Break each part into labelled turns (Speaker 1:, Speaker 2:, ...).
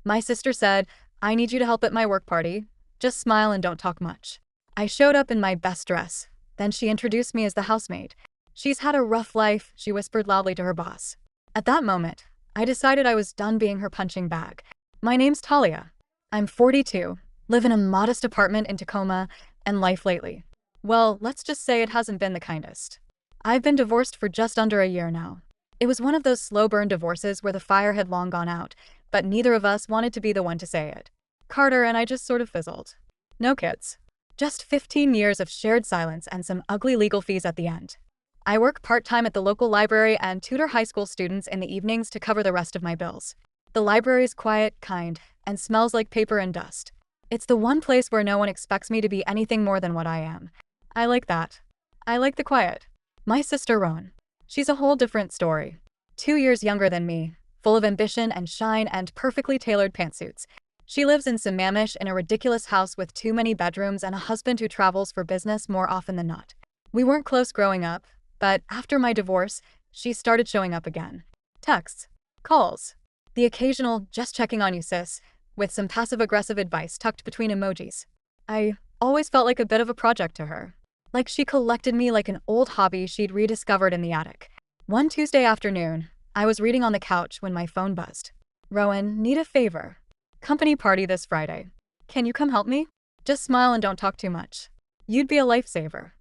Speaker 1: My sister said, I need you to help at my work party. Just smile and don't talk much. I showed up in my best dress. Then she introduced me as the housemaid. She's had a rough life, she whispered loudly to her boss. At that moment, I decided I was done being her punching bag. My name's Talia. I'm 42, live in a modest apartment in Tacoma, and life lately. Well, let's just say it hasn't been the kindest. I've been divorced for just under a year now. It was one of those slow burn divorces where the fire had long gone out, but neither of us wanted to be the one to say it. Carter and I just sort of fizzled. No kids. Just 15 years of shared silence and some ugly legal fees at the end. I work part-time at the local library and tutor high school students in the evenings to cover the rest of my bills. The library's quiet, kind, and smells like paper and dust. It's the one place where no one expects me to be anything more than what I am. I like that. I like the quiet. My sister Rowan. She's a whole different story. 2 years younger than me, full of ambition and shine and perfectly tailored pantsuits. She lives in Sammamish in a ridiculous house with too many bedrooms and a husband who travels for business more often than not. We weren't close growing up, but after my divorce, she started showing up again. Texts, calls, the occasional just checking on you sis, with some passive-aggressive advice tucked between emojis. I always felt like a bit of a project to her. Like she collected me like an old hobby she'd rediscovered in the attic. One Tuesday afternoon, I was reading on the couch when my phone buzzed. Rowan, need a favor. Company party this Friday. Can you come help me? Just smile and don't talk too much. You'd be a lifesaver.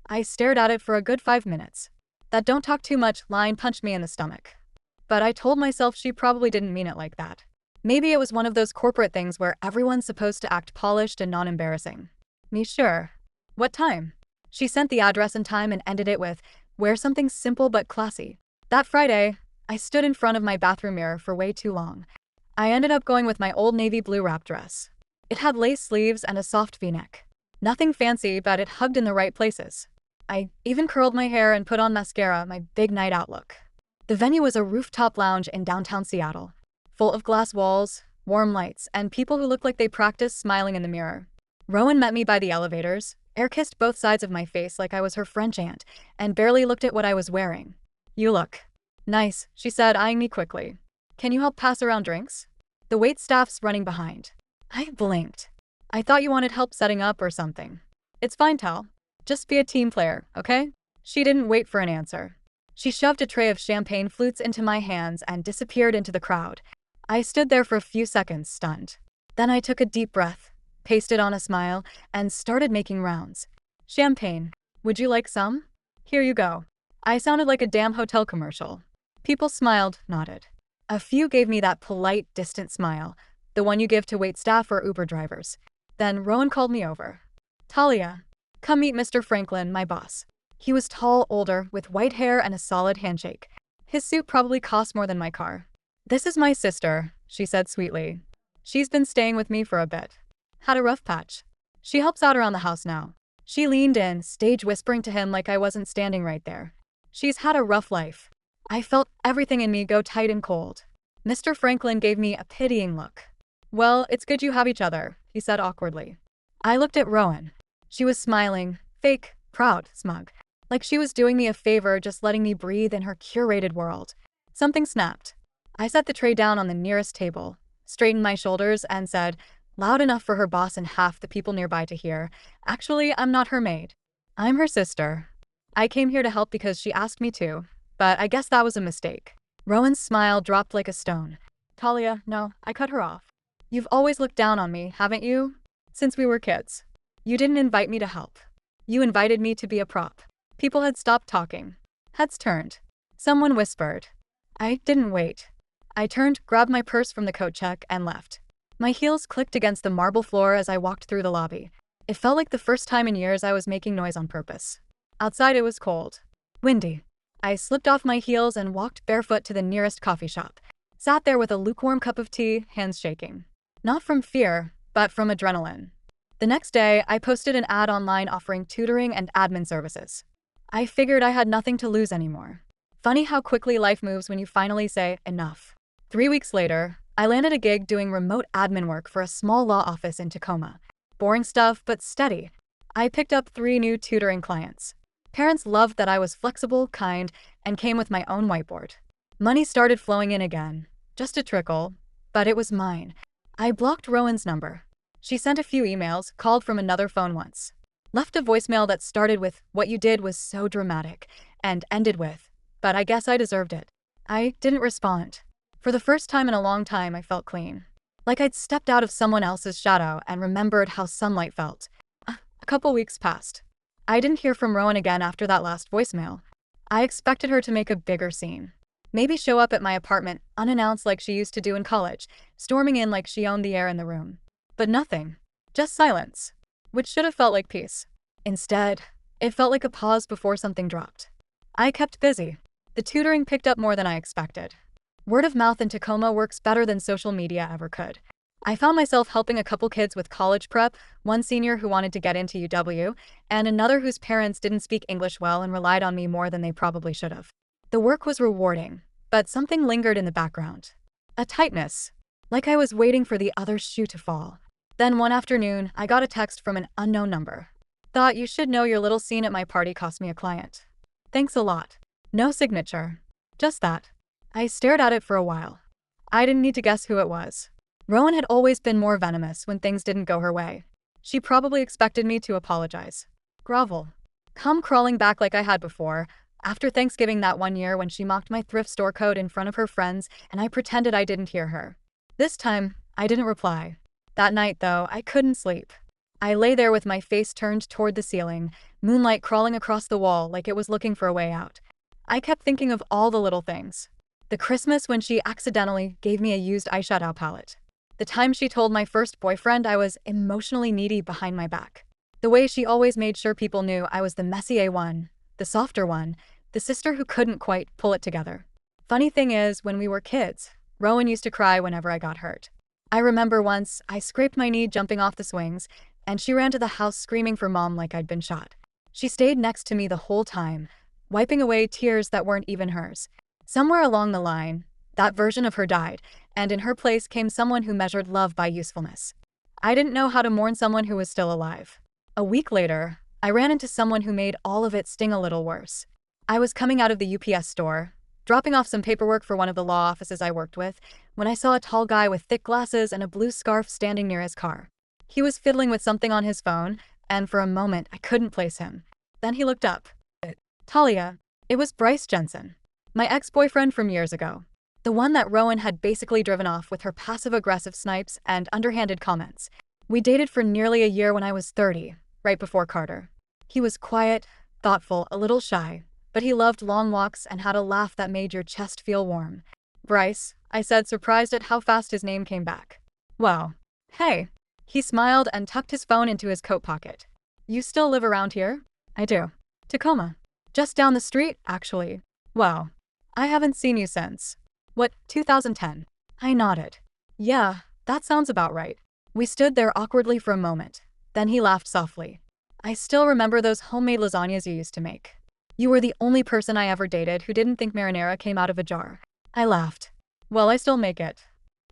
Speaker 1: I stared at it for a good 5 minutes. That don't talk too much line punched me in the stomach. But I told myself she probably didn't mean it like that. Maybe it was one of those corporate things where everyone's supposed to act polished and non-embarrassing. Me sure. What time? She sent the address and time and ended it with, wear something simple but classy. That Friday, I stood in front of my bathroom mirror for way too long. I ended up going with my old navy blue wrap dress. It had lace sleeves and a soft v-neck. Nothing fancy, but it hugged in the right places. I even curled my hair and put on mascara, my big night out look. The venue was a rooftop lounge in downtown Seattle, full of glass walls, warm lights, and people who looked like they practiced smiling in the mirror. Rowan met me by the elevators, air-kissed both sides of my face like I was her French aunt, and barely looked at what I was wearing. You look nice, she said, eyeing me quickly. Can you help pass around drinks? The waitstaff's running behind. I blinked. I thought you wanted help setting up or something. It's fine, Tal. Just be a team player, okay? She didn't wait for an answer. She shoved a tray of champagne flutes into my hands and disappeared into the crowd. I stood there for a few seconds, stunned. Then I took a deep breath, pasted on a smile, and started making rounds. Champagne. Would you like some? Here you go. I sounded like a damn hotel commercial. People smiled, nodded. A few gave me that polite, distant smile, the one you give to waitstaff or Uber drivers. Then Rowan called me over. Talia, come meet Mr. Franklin, my boss. He was tall, older, with white hair and a solid handshake. His suit probably cost more than my car. This is my sister, she said sweetly. She's been staying with me for a bit. Had a rough patch. She helps out around the house now. She leaned in, stage whispering to him like I wasn't standing right there. She's had a rough life. I felt everything in me go tight and cold. Mr. Franklin gave me a pitying look. Well, it's good you have each other, he said awkwardly. I looked at Rowan. She was smiling, fake, proud, smug. Like she was doing me a favor, just letting me breathe in her curated world. Something snapped. I set the tray down on the nearest table, straightened my shoulders, and said, loud enough for her boss and half the people nearby to hear, actually, I'm not her maid. I'm her sister. I came here to help because she asked me to, but I guess that was a mistake. Rowan's smile dropped like a stone. Talia, no, I cut her off. You've always looked down on me, haven't you? Since we were kids. You didn't invite me to help. You invited me to be a prop. People had stopped talking. Heads turned. Someone whispered. I didn't wait. I turned, grabbed my purse from the coat check, and left. My heels clicked against the marble floor as I walked through the lobby. It felt like the first time in years I was making noise on purpose. Outside it was cold. Windy. I slipped off my heels and walked barefoot to the nearest coffee shop. Sat there with a lukewarm cup of tea, hands shaking. Not from fear, but from adrenaline. The next day, I posted an ad online offering tutoring and admin services. I figured I had nothing to lose anymore. Funny how quickly life moves when you finally say, enough. 3 weeks later, I landed a gig doing remote admin work for a small law office in Tacoma. Boring stuff, but steady. I picked up 3 new tutoring clients. Parents loved that I was flexible, kind, and came with my own whiteboard. Money started flowing in again. Just a trickle, but it was mine. I blocked Rowan's number. She sent a few emails, called from another phone once. Left a voicemail that started with, "What you did was so dramatic," and ended with, "But I guess I deserved it." I didn't respond. For the first time in a long time, I felt clean. Like I'd stepped out of someone else's shadow and remembered how sunlight felt. A couple weeks passed. I didn't hear from Rowan again after that last voicemail. I expected her to make a bigger scene. Maybe show up at my apartment, unannounced like she used to do in college, storming in like she owned the air in the room. But nothing. Just silence. Which should have felt like peace. Instead, it felt like a pause before something dropped. I kept busy. The tutoring picked up more than I expected. Word of mouth in Tacoma works better than social media ever could. I found myself helping a couple kids with college prep, one senior who wanted to get into UW, and another whose parents didn't speak English well and relied on me more than they probably should have. The work was rewarding, but something lingered in the background. A tightness, like I was waiting for the other shoe to fall. Then one afternoon, I got a text from an unknown number. "Thought you should know your little scene at my party cost me a client. Thanks a lot." No signature. Just that. I stared at it for a while. I didn't need to guess who it was. Rowan had always been more venomous when things didn't go her way. She probably expected me to apologize. Grovel. Come crawling back like I had before, after Thanksgiving that one year when she mocked my thrift store code in front of her friends and I pretended I didn't hear her. This time, I didn't reply. That night, though, I couldn't sleep. I lay there with my face turned toward the ceiling, moonlight crawling across the wall like it was looking for a way out. I kept thinking of all the little things. The Christmas when she accidentally gave me a used eyeshadow palette. The time she told my first boyfriend I was emotionally needy behind my back. The way she always made sure people knew I was the messier one, the softer one, the sister who couldn't quite pull it together. Funny thing is, when we were kids, Rowan used to cry whenever I got hurt. I remember once, I scraped my knee jumping off the swings, and she ran to the house screaming for Mom like I'd been shot. She stayed next to me the whole time, wiping away tears that weren't even hers. Somewhere along the line, that version of her died, and in her place came someone who measured love by usefulness. I didn't know how to mourn someone who was still alive. A week later, I ran into someone who made all of it sting a little worse. I was coming out of the UPS store, dropping off some paperwork for one of the law offices I worked with, when I saw a tall guy with thick glasses and a blue scarf standing near his car. He was fiddling with something on his phone, and for a moment I couldn't place him. Then he looked up. Talia. It was Bryce Jensen. My ex-boyfriend from years ago. The one that Rowan had basically driven off with her passive-aggressive snipes and underhanded comments. We dated for nearly a year when I was 30, right before Carter. He was quiet, thoughtful, a little shy, but he loved long walks and had a laugh that made your chest feel warm. "Bryce," I said, surprised at how fast his name came back. "Wow. Hey." He smiled and tucked his phone into his coat pocket. "You still live around here?" "I do. Tacoma. Just down the street, actually." "Wow. I haven't seen you since." "What, 2010? I nodded. "Yeah, that sounds about right." We stood there awkwardly for a moment. Then he laughed softly. "I still remember those homemade lasagnas you used to make. You were the only person I ever dated who didn't think marinara came out of a jar." I laughed. "Well, I still make it.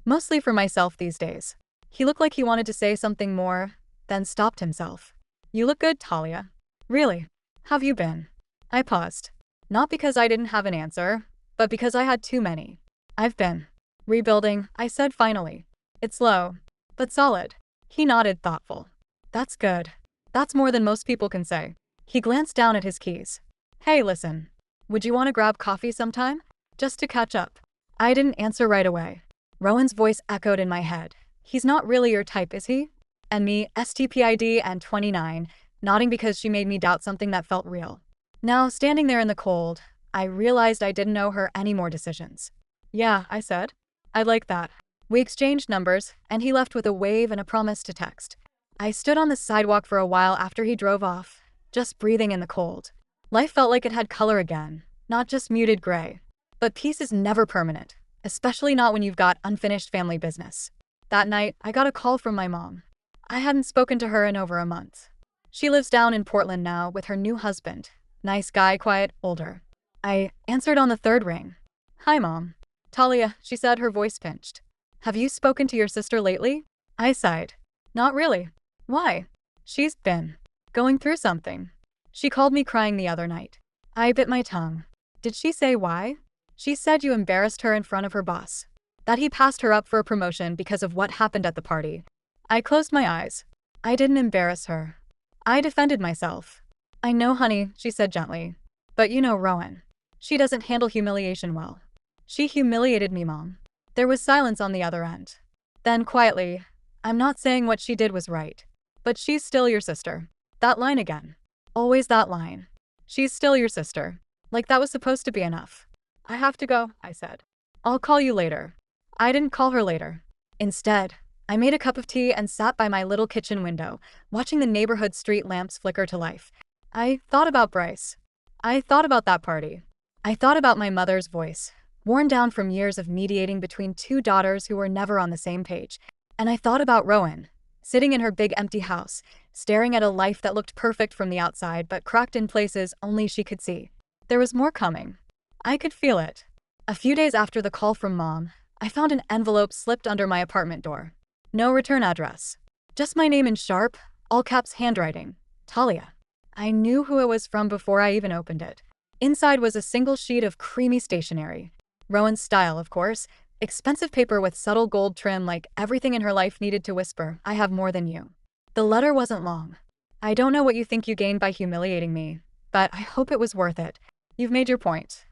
Speaker 1: Mostly for myself these days." He looked like he wanted to say something more, then stopped himself. "You look good, Talia." "Really? Have you been?" I paused. Not because I didn't have an answer, but because I had too many. "I've been rebuilding," I said finally. "It's slow, but solid." He nodded, thoughtful. "That's good. That's more than most people can say." He glanced down at his keys. "Hey, listen. Would you want to grab coffee sometime? Just to catch up?" I didn't answer right away. Rowan's voice echoed in my head. "He's not really your type, is he?" And me, STPID and 29, nodding because she made me doubt something that felt real. Now, standing there in the cold, I realized I didn't owe her any more decisions. "Yeah," I said. "I'd like that." We exchanged numbers, and he left with a wave and a promise to text. I stood on the sidewalk for a while after he drove off, just breathing in the cold. Life felt like it had color again, not just muted gray. But peace is never permanent, especially not when you've got unfinished family business. That night, I got a call from my mom. I hadn't spoken to her in over a month. She lives down in Portland now with her new husband. Nice guy, quiet, older. I answered on the third ring. "Hi, Mom." "Talia," she said, her voice pinched. "Have you spoken to your sister lately?" I sighed. "Not really." "Why?" "She's been going through something. She called me crying the other night." I bit my tongue. "Did she say why?" "She said you embarrassed her in front of her boss." That he passed her up for a promotion because of what happened at the party. I closed my eyes. I didn't embarrass her. I defended myself. I know, honey, she said gently. But you know Rowan. She doesn't handle humiliation well. She humiliated me, Mom. There was silence on the other end. Then quietly, I'm not saying what she did was right. But she's still your sister. That line again. Always that line. She's still your sister. Like that was supposed to be enough. I have to go, I said. I'll call you later. I didn't call her later. Instead, I made a cup of tea and sat by my little kitchen window, watching the neighborhood street lamps flicker to life. I thought about Bryce. I thought about that party. I thought about my mother's voice, worn down from years of mediating between two daughters who were never on the same page. And I thought about Rowan, sitting in her big empty house, staring at a life that looked perfect from the outside but cracked in places only she could see. There was more coming. I could feel it. A few days after the call from Mom, I found an envelope slipped under my apartment door. No return address. Just my name in sharp, all-caps handwriting. Talia. I knew who it was from before I even opened it. Inside was a single sheet of creamy stationery. Rowan's style, of course. Expensive paper with subtle gold trim like everything in her life needed to whisper, I have more than you. The letter wasn't long. I don't know what you think you gained by humiliating me, but I hope it was worth it. You've made your point.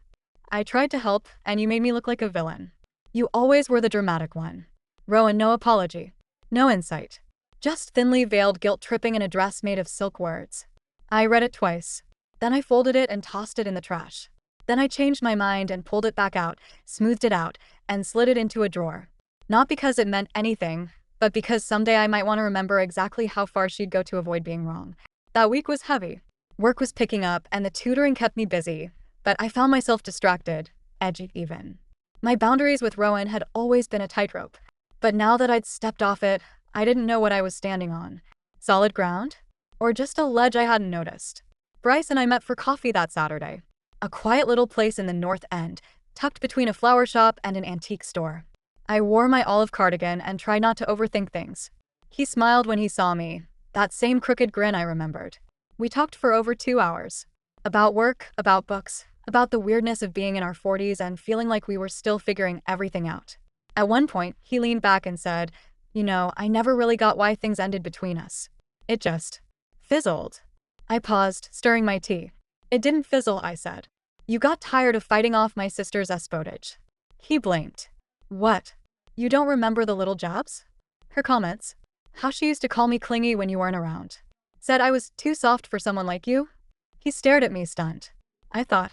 Speaker 1: I tried to help, and you made me look like a villain. You always were the dramatic one. Rowan, no apology. No insight. Just thinly veiled guilt tripping in a dress made of silk words. I read it twice. Then I folded it and tossed it in the trash. Then I changed my mind and pulled it back out, smoothed it out, and slid it into a drawer. Not because it meant anything, but because someday I might want to remember exactly how far she'd go to avoid being wrong. That week was heavy. Work was picking up and the tutoring kept me busy, but I found myself distracted, edgy even. My boundaries with Rowan had always been a tightrope, but now that I'd stepped off it, I didn't know what I was standing on. Solid ground? Or just a ledge I hadn't noticed? Bryce and I met for coffee that Saturday. A quiet little place in the North End, tucked between a flower shop and an antique store. I wore my olive cardigan and tried not to overthink things. He smiled when he saw me, that same crooked grin I remembered. We talked for over 2 hours. About work, about books, about the weirdness of being in our 40s and feeling like we were still figuring everything out. At one point, he leaned back and said, you know, I never really got why things ended between us. It just fizzled. I paused, stirring my tea. It didn't fizzle, I said. You got tired of fighting off my sister's espotage. He blinked. What? You don't remember the little jobs? Her comments. How she used to call me clingy when you weren't around. Said I was too soft for someone like you? He stared at me, stunned. I thought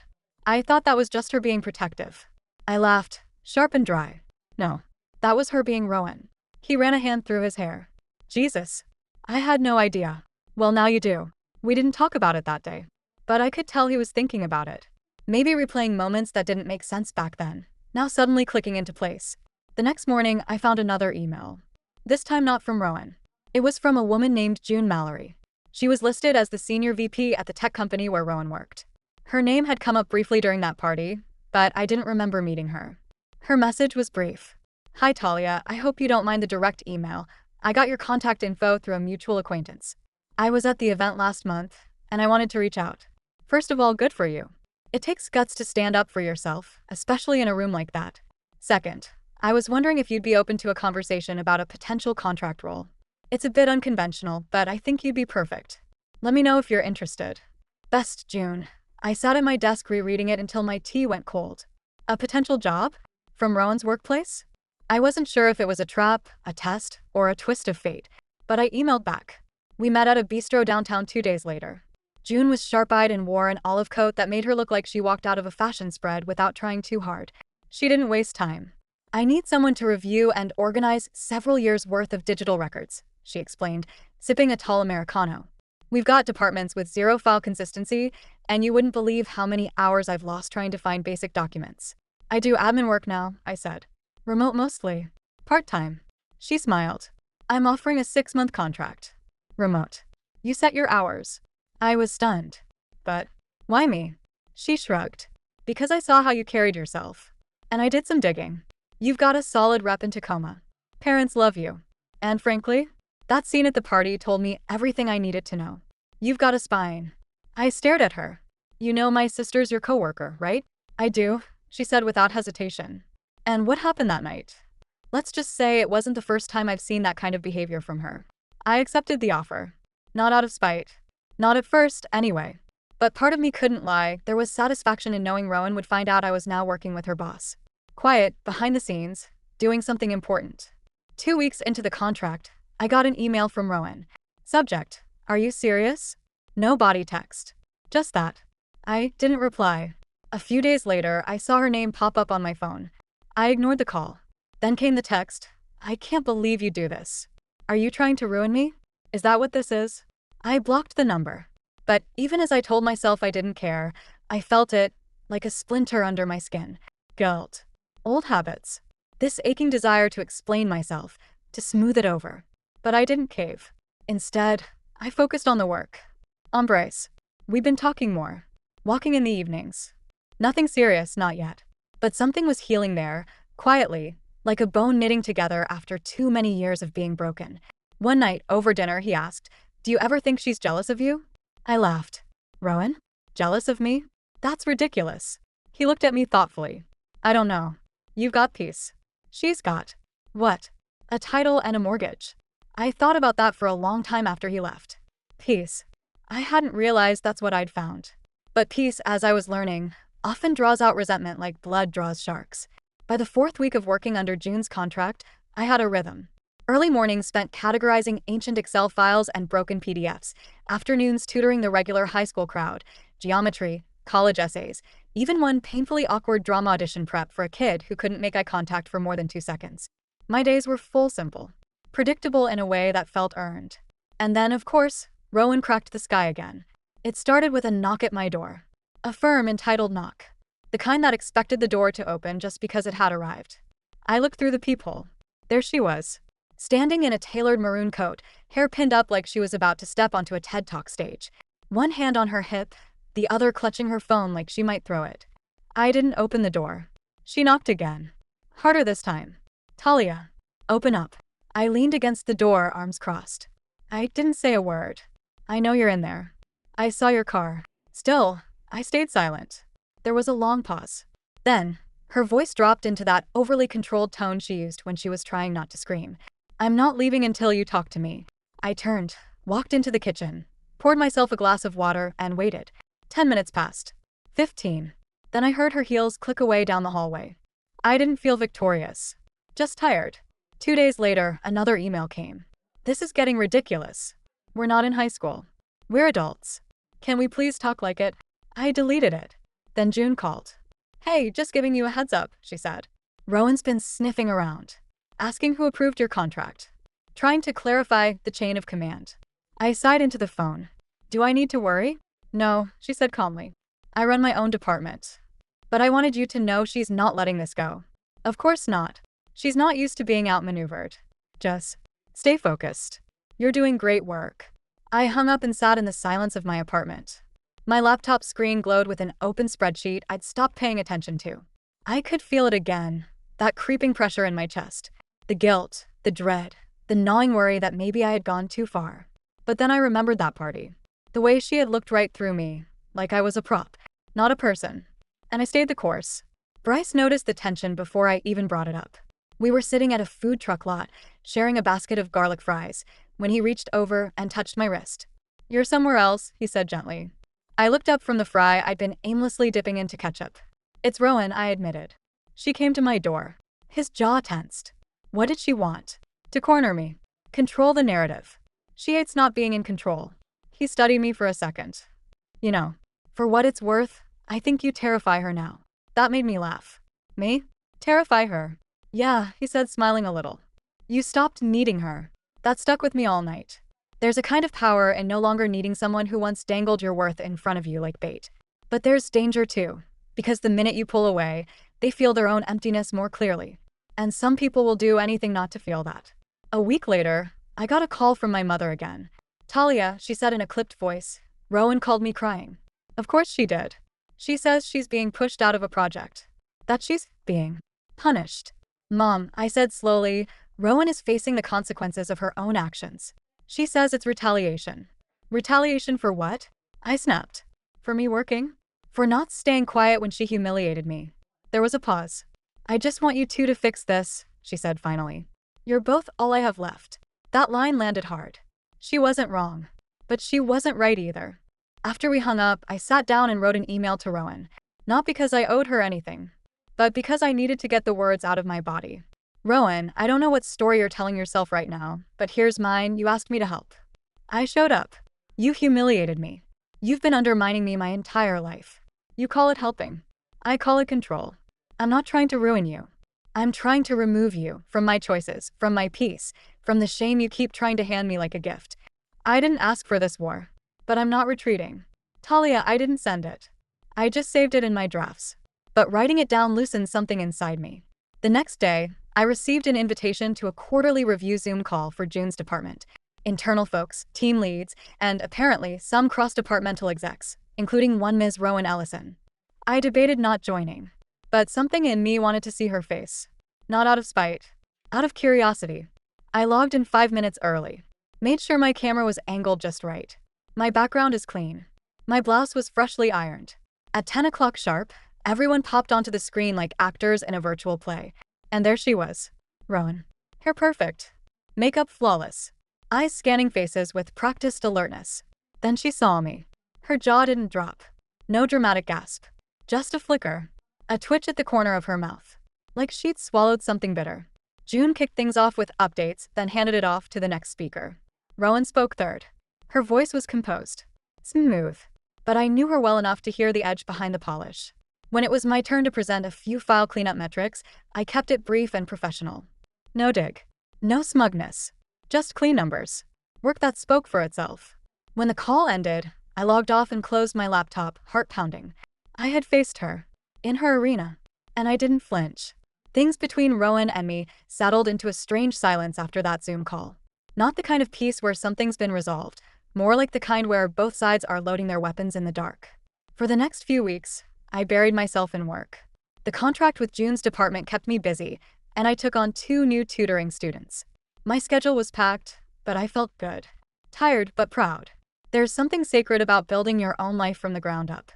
Speaker 1: that was just her being protective. I laughed, sharp and dry. No, that was her being Rowan. He ran a hand through his hair. Jesus. I had no idea. Well, now you do. We didn't talk about it that day. But I could tell he was thinking about it. Maybe replaying moments that didn't make sense back then, now suddenly clicking into place. The next morning, I found another email. This time not from Rowan. It was from a woman named June Mallory. She was listed as the senior VP at the tech company where Rowan worked. Her name had come up briefly during that party, but I didn't remember meeting her. Her message was brief. Hi Talia, I hope you don't mind the direct email. I got your contact info through a mutual acquaintance. I was at the event last month, and I wanted to reach out. First of all, good for you. It takes guts to stand up for yourself, especially in a room like that. Second, I was wondering if you'd be open to a conversation about a potential contract role. It's a bit unconventional, but I think you'd be perfect. Let me know if you're interested. Best, June. I sat at my desk rereading it until my tea went cold. A potential job? From Rowan's workplace? I wasn't sure if it was a trap, a test, or a twist of fate, but I emailed back. We met at a bistro downtown 2 days later. June was sharp-eyed and wore an olive coat that made her look like she walked out of a fashion spread without trying too hard. She didn't waste time. I need someone to review and organize several years' worth of digital records, she explained, sipping a tall Americano. We've got departments with zero file consistency, and you wouldn't believe how many hours I've lost trying to find basic documents. I do admin work now, I said. Remote mostly. Part-time. She smiled. I'm offering a 6-month contract. Remote. You set your hours. I was stunned. But why me? She shrugged. Because I saw how you carried yourself. And I did some digging. You've got a solid rep in Tacoma. Parents love you. And frankly, that scene at the party told me everything I needed to know. You've got a spine. I stared at her. You know my sister's your coworker, right? I do, she said without hesitation. And what happened that night? Let's just say it wasn't the first time I've seen that kind of behavior from her. I accepted the offer. Not out of spite. Not at first, anyway. But part of me couldn't lie, there was satisfaction in knowing Rowan would find out I was now working with her boss. Quiet, behind the scenes, doing something important. 2 weeks into the contract, I got an email from Rowan. Subject: Are you serious? No body text. Just that. I didn't reply. A few days later, I saw her name pop up on my phone. I ignored the call. Then came the text. I can't believe you do this. Are you trying to ruin me? Is that what this is? I blocked the number. But even as I told myself I didn't care, I felt it, like a splinter under my skin. Guilt. Old habits. This aching desire to explain myself, to smooth it over. But I didn't cave. Instead, I focused on the work. On Bryce. We'd been talking more. Walking in the evenings. Nothing serious, not yet. But something was healing there, quietly, like a bone knitting together after too many years of being broken. One night, over dinner, he asked, "Do you ever think she's jealous of you?" I laughed. Rowan? Jealous of me? That's ridiculous. He looked at me thoughtfully. I don't know. You've got peace. She's got. What? A title and a mortgage. I thought about that for a long time after he left. Peace. I hadn't realized that's what I'd found. But peace, as I was learning, often draws out resentment like blood draws sharks. By the 4th week of working under June's contract, I had a rhythm. Early mornings spent categorizing ancient Excel files and broken PDFs, afternoons tutoring the regular high school crowd, geometry, college essays, even one painfully awkward drama audition prep for a kid who couldn't make eye contact for more than 2 seconds. My days were simple, predictable in a way that felt earned. And then, of course, Rowan cracked the sky again. It started with a knock at my door. A firm, entitled knock. The kind that expected the door to open just because it had arrived. I looked through the peephole. There she was. Standing in a tailored maroon coat, hair pinned up like she was about to step onto a TED Talk stage. One hand on her hip, the other clutching her phone like she might throw it. I didn't open the door. She knocked again. Harder this time. Talia. Open up. I leaned against the door, arms crossed. I didn't say a word. I know you're in there. I saw your car. Still, I stayed silent. There was a long pause. Then, her voice dropped into that overly controlled tone she used when she was trying not to scream. I'm not leaving until you talk to me. I turned, walked into the kitchen, poured myself a glass of water, and waited. 10 minutes passed. 15. Then I heard her heels click away down the hallway. I didn't feel victorious. Just tired. 2 days later, another email came. This is getting ridiculous. We're not in high school. We're adults. Can we please talk like it? I deleted it. Then June called. Hey, just giving you a heads up, she said. Rowan's been sniffing around. Asking who approved your contract. Trying to clarify the chain of command. I sighed into the phone. Do I need to worry? No, she said calmly. I run my own department. But I wanted you to know she's not letting this go. Of course not. She's not used to being outmaneuvered. Just stay focused. You're doing great work. I hung up and sat in the silence of my apartment. My laptop screen glowed with an open spreadsheet I'd stopped paying attention to. I could feel it again, that creeping pressure in my chest. The guilt, the dread, the gnawing worry that maybe I had gone too far. But then I remembered that party. The way she had looked right through me, like I was a prop, not a person. And I stayed the course. Bryce noticed the tension before I even brought it up. We were sitting at a food truck lot, sharing a basket of garlic fries, when he reached over and touched my wrist. You're somewhere else, he said gently. I looked up from the fry I'd been aimlessly dipping into ketchup. It's Rowan, I admitted. She came to my door. His jaw tensed. What did she want? To corner me. Control the narrative. She hates not being in control. He studied me for a second. You know, for what it's worth, I think you terrify her now. That made me laugh. Me? Terrify her? Yeah, he said, smiling a little. You stopped needing her. That stuck with me all night. There's a kind of power in no longer needing someone who once dangled your worth in front of you like bait. But there's danger too, because the minute you pull away, they feel their own emptiness more clearly. And some people will do anything not to feel that. A week later, I got a call from my mother again. Talia, she said in a clipped voice. Rowan called me crying. Of course she did. She says she's being pushed out of a project. That she's being punished. Mom, I said slowly, Rowan is facing the consequences of her own actions. She says it's retaliation. Retaliation for what? I snapped. For me working? For not staying quiet when she humiliated me. There was a pause. I just want you two to fix this, she said finally. You're both all I have left. That line landed hard. She wasn't wrong. But she wasn't right either. After we hung up, I sat down and wrote an email to Rowan. Not because I owed her anything, but because I needed to get the words out of my body. Rowan, I don't know what story you're telling yourself right now, but here's mine. You asked me to help. I showed up. You humiliated me. You've been undermining me my entire life. You call it helping. I call it control. I'm not trying to ruin you. I'm trying to remove you from my choices, from my peace, from the shame you keep trying to hand me like a gift. I didn't ask for this war, but I'm not retreating. Talia, I didn't send it. I just saved it in my drafts. But writing it down loosened something inside me. The next day, I received an invitation to a quarterly review Zoom call for June's department. Internal folks, team leads, and apparently some cross-departmental execs, including one Ms. Rowan Ellison. I debated not joining, but something in me wanted to see her face. Not out of spite, out of curiosity. I logged in 5 minutes early. Made sure my camera was angled just right. My background is clean. My blouse was freshly ironed. At 10 o'clock sharp, everyone popped onto the screen like actors in a virtual play. And there she was. Rowan. Hair perfect. Makeup flawless. Eyes scanning faces with practiced alertness. Then she saw me. Her jaw didn't drop. No dramatic gasp. Just a flicker. A twitch at the corner of her mouth. Like she'd swallowed something bitter. June kicked things off with updates, then handed it off to the next speaker. Rowan spoke third. Her voice was composed. Smooth. But I knew her well enough to hear the edge behind the polish. When it was my turn to present a few file cleanup metrics, I kept it brief and professional. No dig. No smugness. Just clean numbers. Work that spoke for itself. When the call ended, I logged off and closed my laptop, heart pounding. I had faced her. In her arena. And I didn't flinch. Things between Rowan and me settled into a strange silence after that Zoom call. Not the kind of peace where something's been resolved, more like the kind where both sides are loading their weapons in the dark. For the next few weeks, I buried myself in work. The contract with June's department kept me busy, and I took on 2 new tutoring students. My schedule was packed, but I felt good. Tired, but proud. There's something sacred about building your own life from the ground up.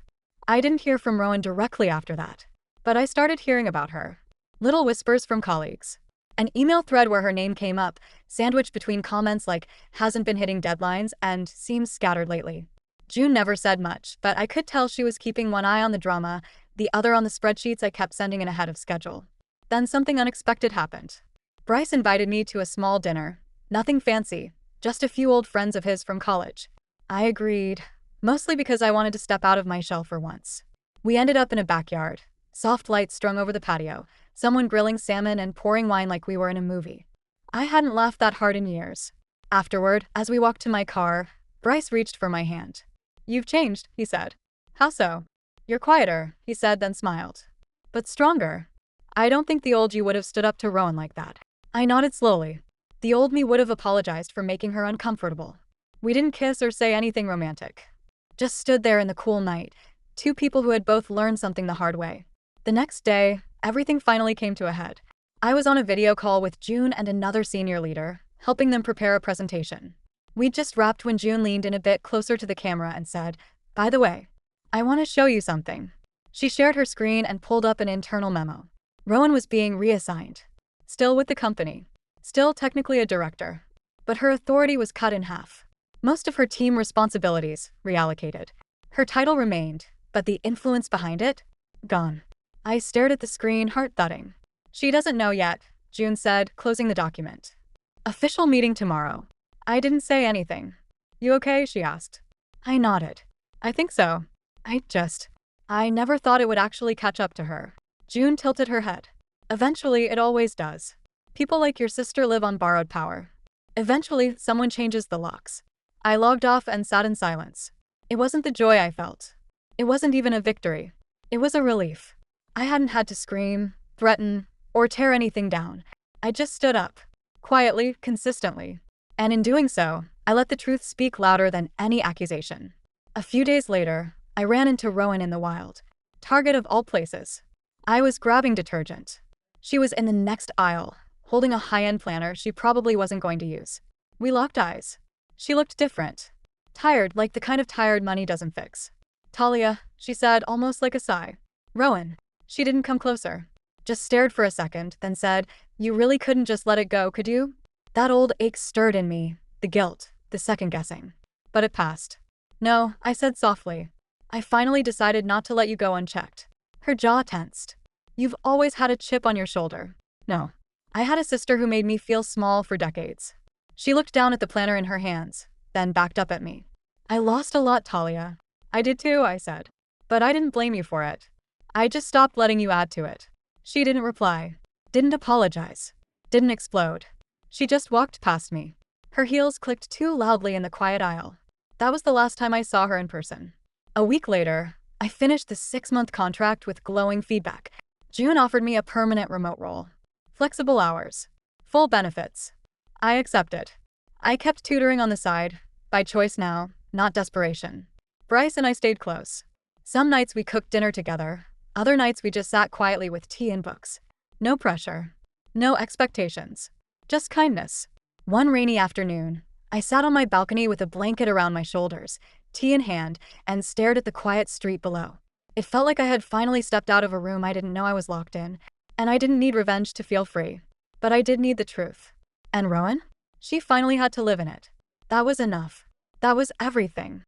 Speaker 1: I didn't hear from Rowan directly after that, but I started hearing about her. Little whispers from colleagues. An email thread where her name came up, sandwiched between comments like, hasn't been hitting deadlines and seems scattered lately. June never said much, but I could tell she was keeping one eye on the drama, the other on the spreadsheets I kept sending in ahead of schedule. Then something unexpected happened. Bryce invited me to a small dinner. Nothing fancy, just a few old friends of his from college. I agreed, mostly because I wanted to step out of my shell for once. We ended up in a backyard, soft lights strung over the patio, someone grilling salmon and pouring wine like we were in a movie. I hadn't laughed that hard in years. Afterward, as we walked to my car, Bryce reached for my hand. You've changed, he said. How so? You're quieter, he said, then smiled. But stronger. I don't think the old you would have stood up to Rowan like that. I nodded slowly. The old me would have apologized for making her uncomfortable. We didn't kiss or say anything romantic. Just stood there in the cool night, 2 people who had both learned something the hard way. The next day, everything finally came to a head. I was on a video call with June and another senior leader, helping them prepare a presentation. We'd just wrapped when June leaned in a bit closer to the camera and said, by the way, I want to show you something. She shared her screen and pulled up an internal memo. Rowan was being reassigned. Still with the company. Still technically a director. But her authority was cut in half. Most of her team responsibilities reallocated. Her title remained, but the influence behind it? Gone. I stared at the screen, heart thudding. She doesn't know yet, June said, closing the document. Official meeting tomorrow. I didn't say anything. You okay? She asked. I nodded. I think so. I never thought it would actually catch up to her. June tilted her head. Eventually, it always does. People like your sister live on borrowed power. Eventually, someone changes the locks. I logged off and sat in silence. It wasn't the joy I felt. It wasn't even a victory. It was a relief. I hadn't had to scream, threaten, or tear anything down. I just stood up. Quietly, consistently. And in doing so, I let the truth speak louder than any accusation. A few days later, I ran into Rowan in the wild. Target of all places. I was grabbing detergent. She was in the next aisle, holding a high-end planner she probably wasn't going to use. We locked eyes. She looked different. Tired, like the kind of tired money doesn't fix. Talia, she said, almost like a sigh. Rowan. She didn't come closer. just stared for a second, then said, "You really couldn't just let it go, could you?" That old ache stirred in me, the guilt, the second guessing. But it passed. "No," I said softly. "I finally decided not to let you go unchecked." Her jaw tensed. "You've always had a chip on your shoulder." "No. I had a sister who made me feel small for decades." She looked down at the planner in her hands, then backed up at me. "I lost a lot, Talia." "I did too," I said. "But I didn't blame you for it. I just stopped letting you add to it." She didn't reply, didn't apologize, didn't explode. She just walked past me. Her heels clicked too loudly in the quiet aisle. That was the last time I saw her in person. A week later, I finished the 6-month contract with glowing feedback. June offered me a permanent remote role. Flexible hours. Full benefits. I accepted. I kept tutoring on the side, by choice now, not desperation. Bryce and I stayed close. Some nights we cooked dinner together, other nights we just sat quietly with tea and books. No pressure. No expectations. Just kindness. One rainy afternoon, I sat on my balcony with a blanket around my shoulders, tea in hand, and stared at the quiet street below. It felt like I had finally stepped out of a room I didn't know I was locked in, and I didn't need revenge to feel free. But I did need the truth. And Rowan? She finally had to live in it. That was enough. That was everything.